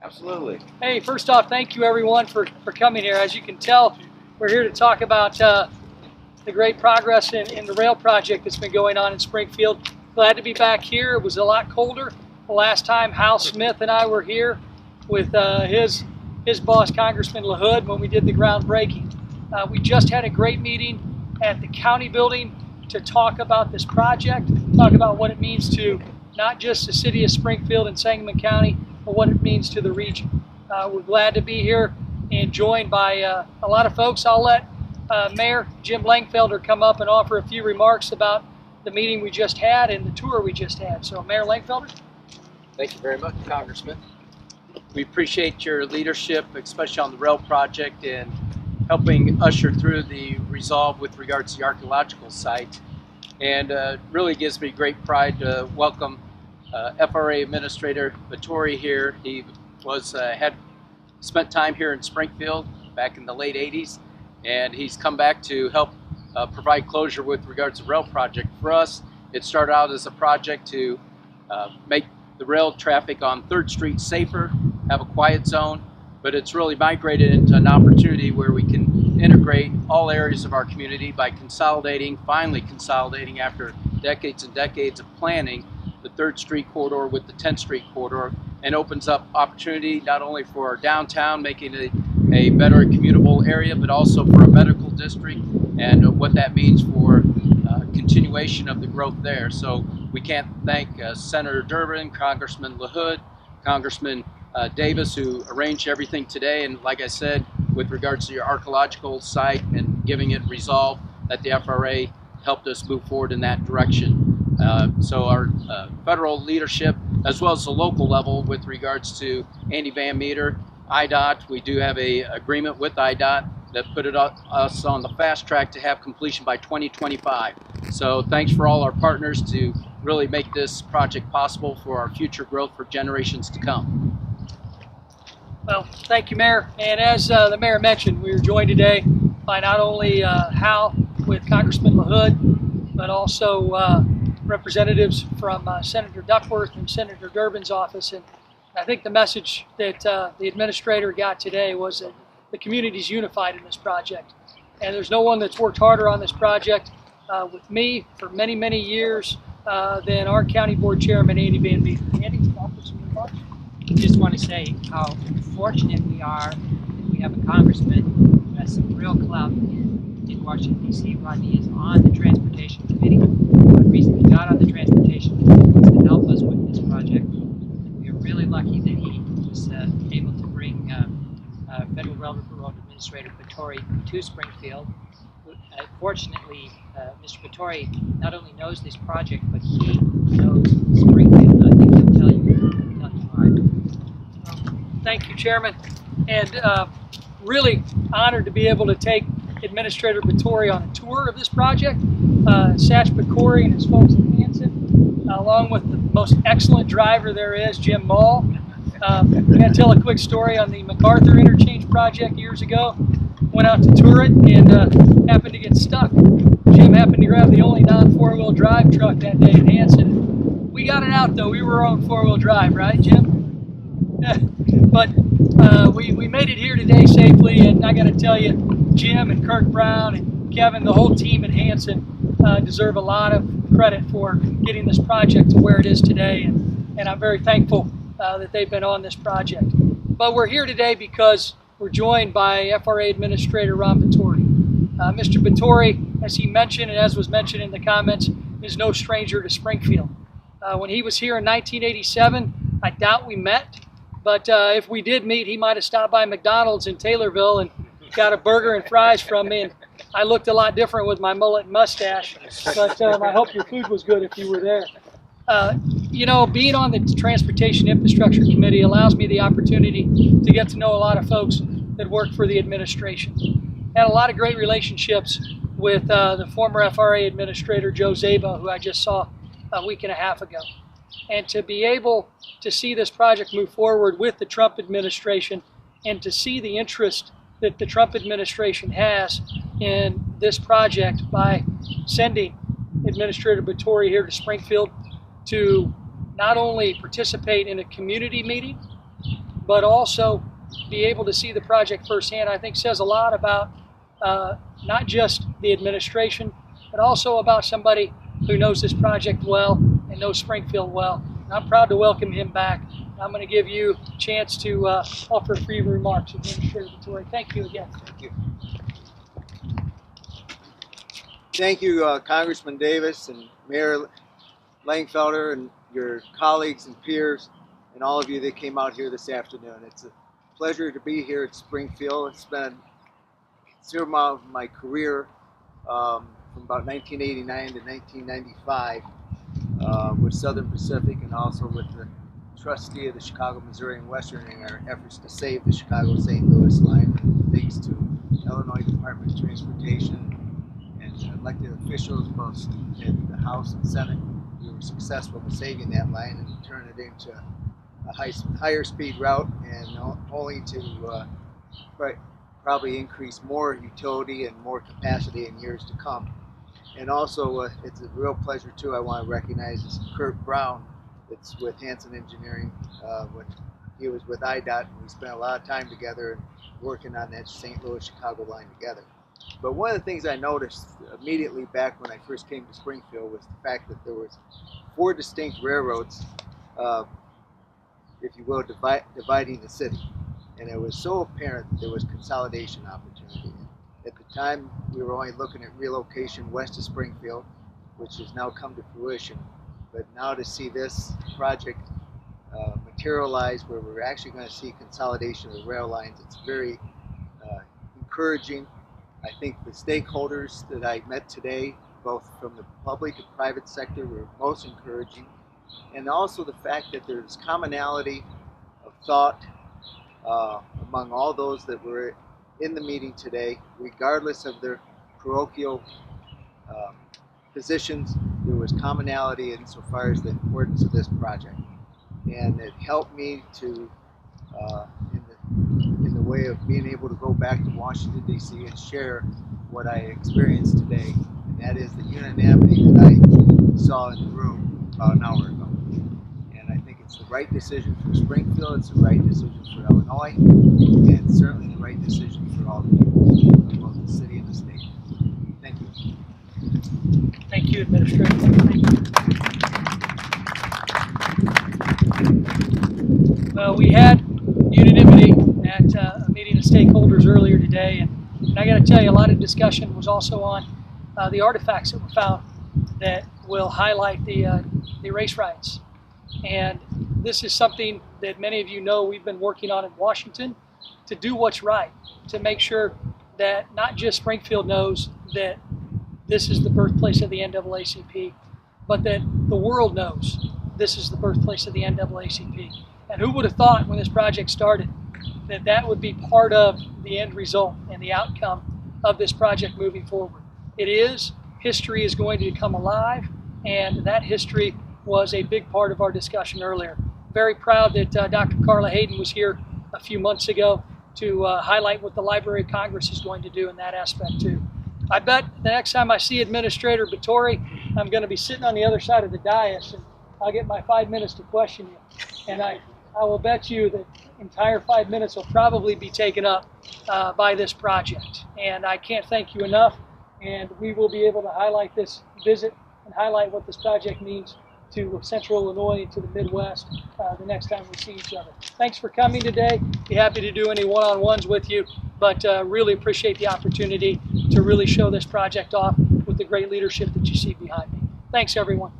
Absolutely. Hey, first off, thank you everyone for coming here. As you can tell, we're here to talk about the great progress in the rail project that's been going on in Springfield. Glad to be back here. It was a lot colder the last time Hal Smith and I were here with his boss, Congressman LaHood, when we did the groundbreaking. We just had a great meeting at the county building to talk about this project, talk about what it means to not just the city of Springfield and Sangamon County, but what it means to the region. We're glad to be here and joined by a lot of folks. I'll let Mayor Jim Langfelder come up and offer a few remarks about the meeting we just had and the tour we just had. So Mayor Langfelder. Thank you very much, Congressman. We appreciate your leadership, especially on the rail project and helping usher through the resolve with regards to the archaeological site. And really gives me great pride to welcome FRA Administrator Batory here. He had spent time here in Springfield back in the late 80s, and he's come back to help provide closure with regards to the rail project. For us, it started out as a project to make the rail traffic on 3rd Street safer, have a quiet zone, but it's really migrated into an opportunity where we can integrate all areas of our community by finally consolidating after decades and decades of planning, the 3rd Street corridor with the 10th Street corridor, and opens up opportunity not only for our downtown, making it a better commutable area, but also for a medical district and what that means for continuation of the growth there. So we can't thank Senator Durbin, Congressman LaHood, Congressman Davis, who arranged everything today, and like I said, with regards to your archaeological site and giving it resolve, that the FRA helped us move forward in that direction. So our federal leadership, as well as the local level with regards to Andy Van Meter, IDOT, we do have a agreement with IDOT that put us on the fast track to have completion by 2025. So thanks for all our partners to really make this project possible for our future growth for generations to come. Well, thank you, Mayor. And as the Mayor mentioned, we were joined today by not only Hal with Congressman LaHood, but also representatives from Senator Duckworth and Senator Durbin's office. And I think the message that the administrator got today was that the community is unified in this project. And there's no one that's worked harder on this project with me for many, many years than our County Board Chairman, Andy Van Meter. Andy, offer some remarks? I just want to say how fortunate we are that we have a congressman who has some real clout in Washington, D.C. Rodney is on the Transportation Committee. One reason he got on the Transportation Committee was to help us with this project. And we are really lucky that he was able to bring Federal Railroad Administrator Batory to Springfield. Fortunately, Mr. Batory not only knows this project, but he knows Springfield. I think he'll tell you why. Thank you, Chairman, and really honored to be able to take Administrator Batory on a tour of this project. Satch Batory and his folks in Hanson, along with the most excellent driver there is, Jim Mall. I'm going to tell a quick story on the MacArthur Interchange project years ago. Went out to tour it and happened to get stuck. Jim happened to grab the only non-4-wheel drive truck that day in Hanson. We got it out though. We were on 4-wheel drive, right, Jim? But we made it here today safely, and I got to tell you, Jim and Kirk Brown and Kevin, the whole team at Hanson deserve a lot of credit for getting this project to where it is today, and I'm very thankful that they've been on this project. But we're here today because we're joined by FRA Administrator Ron Batory. Mr. Batory, as he mentioned and as was mentioned in the comments, is no stranger to Springfield. When he was here in 1987, I doubt we met, but if we did meet, he might have stopped by McDonald's in Taylorville and got a burger and fries from me, and I looked a lot different with my mullet and mustache, but I hope your food was good if you were there. You know, being on the Transportation Infrastructure Committee allows me the opportunity to get to know a lot of folks that work for the administration. Had a lot of great relationships with the former FRA Administrator Joe Zaba, who I just saw a week and a half ago. And to be able to see this project move forward with the Trump administration and to see the interest that the Trump administration has in this project by sending Administrator Batory here to Springfield to not only participate in a community meeting, but also be able to see the project firsthand, I think says a lot about not just the administration, but also about somebody who knows this project well and knows Springfield well. And I'm proud to welcome him back. I'm going to give you a chance to offer a few remarks. Administrator Batory, thank you again. Thank you. Thank you, Congressman Davis and Mayor Langfelder and your colleagues and peers and all of you that came out here this afternoon. It's a pleasure to be here at Springfield. It's been a considerable amount of my career from about 1989 to 1995 with Southern Pacific and also with the trustee of the Chicago, Missouri, and Western in our efforts to save the Chicago-St. Louis line. And thanks to Illinois Department of Transportation and elected officials both in the House and Senate, we were successful in saving that line and turn it into a higher speed route, and only to probably increase more utility and more capacity in years to come. And also, it's a real pleasure too. I want to recognize is Kurt Brown. It's with Hanson Engineering when he was with IDOT, and we spent a lot of time together working on that St. Louis-Chicago line together. But one of the things I noticed immediately back when I first came to Springfield was the fact that there was 4 distinct railroads, if you will, dividing the city. And it was so apparent that there was consolidation opportunity. At the time, we were only looking at relocation west of Springfield, which has now come to fruition. But now to see this project materialize where we're actually going to see consolidation of the rail lines, it's very encouraging. I think the stakeholders that I met today, both from the public and private sector, were most encouraging. And also the fact that there's commonality of thought among all those that were in the meeting today, regardless of their parochial positions. There was commonality insofar as the importance of this project, and it helped me to, in the way of being able to go back to Washington D.C. and share what I experienced today, and that is the unanimity that I saw in the room about an hour ago. And I think it's the right decision for Springfield, it's the right decision for Illinois, and certainly the right decision for all the people of both the city and the state. Thank you. Thank you, Administrator. Well, we had unanimity at a meeting of stakeholders earlier today, and I got to tell you, a lot of discussion was also on the artifacts that were found that will highlight the race riots. And this is something that many of you know we've been working on in Washington to do what's right, to make sure that not just Springfield knows that this is the birthplace of the NAACP, but that the world knows this is the birthplace of the NAACP. And who would have thought when this project started that that would be part of the end result and the outcome of this project moving forward? It is. History is going to come alive, and that history was a big part of our discussion earlier. Very proud that Dr. Carla Hayden was here a few months ago to highlight what the Library of Congress is going to do in that aspect too. I bet the next time I see Administrator Batory, I'm going to be sitting on the other side of the dais, and I'll get my 5 minutes to question you. And I will bet you that the entire 5 minutes will probably be taken up by this project. And I can't thank you enough, and we will be able to highlight this visit and highlight what this project means to Central Illinois and to the Midwest the next time we see each other. Thanks for coming today. Be happy to do any one-on-ones with you, but really appreciate the opportunity to really show this project off with the great leadership that you see behind me. Thanks, everyone.